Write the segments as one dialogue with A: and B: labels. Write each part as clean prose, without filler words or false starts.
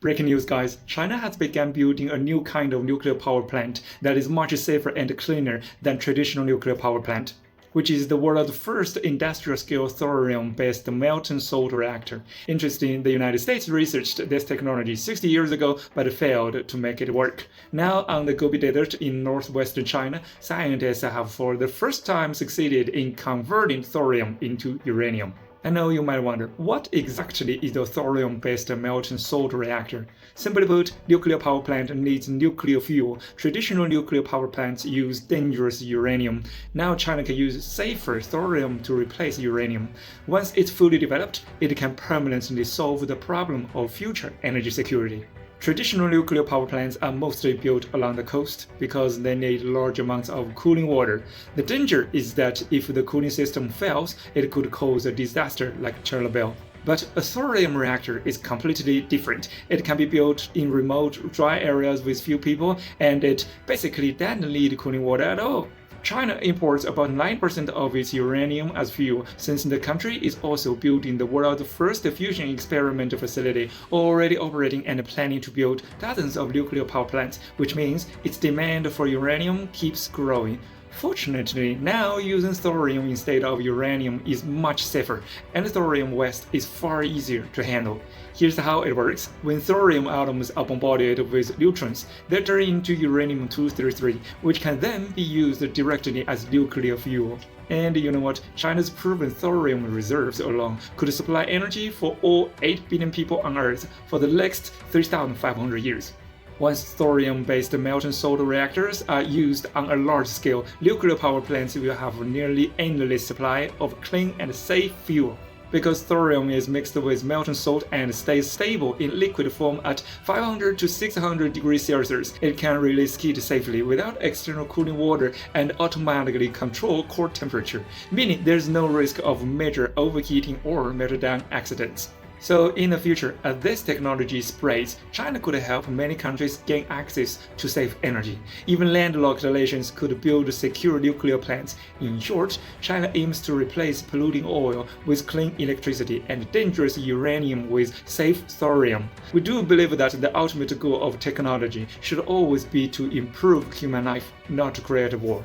A: Breaking news, guys. China has begun building a new kind of nuclear power plant that is much safer and cleaner than traditional nuclear power plant, which is the world's first industrial-scale thorium-based molten salt reactor. Interesting, the United States researched this technology 60 years ago but failed to make it work. Now, on the Gobi Desert in northwestern China, scientists have for the first time succeeded in converting thorium into uranium. I know you might wonder, what exactly is a thorium-based molten salt reactor? Simply put, nuclear power plant needs nuclear fuel. Traditional nuclear power plants use dangerous uranium. Now China can use safer thorium to replace uranium. Once it's fully developed, it can permanently solve the problem of future energy security. Traditional nuclear power plants are mostly built along the coast because they need large amounts of cooling water. The danger is that if the cooling system fails, it could cause a disaster like Chernobyl. But a thorium reactor is completely different. It can be built in remote, dry areas with few people, and it basically doesn't need cooling water at all. China imports about 9% of its uranium as fuel, since the country is also building the world's first fusion experimental facility, already operating and planning to build dozens of nuclear power plants, which means its demand for uranium keeps growing. Fortunately, now using thorium instead of uranium is much safer, and thorium waste is far easier to handle. Here's how it works. When thorium atoms are bombarded with neutrons, they turn into uranium-233, which can then be used directly as nuclear fuel. And you know what? China's proven thorium reserves alone could supply energy for all 8 billion people on Earth for the next 3,500 years. Once thorium-based molten salt reactors are used on a large scale, nuclear power plants will have a nearly endless supply of clean and safe fuel. Because thorium is mixed with molten salt and stays stable in liquid form at 500 to 600 degrees Celsius, it can release heat safely without external cooling water and automatically control core temperature, meaning there's no risk of major overheating or meltdown accidents. So in the future, as this technology spreads, China could help many countries gain access to safe energy. Even landlocked nations could build secure nuclear plants. In short, China aims to replace polluting oil with clean electricity and dangerous uranium with safe thorium. We do believe that the ultimate goal of technology should always be to improve human life, not to create war.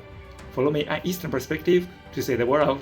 A: Follow me on Eastern Perspective to see the world.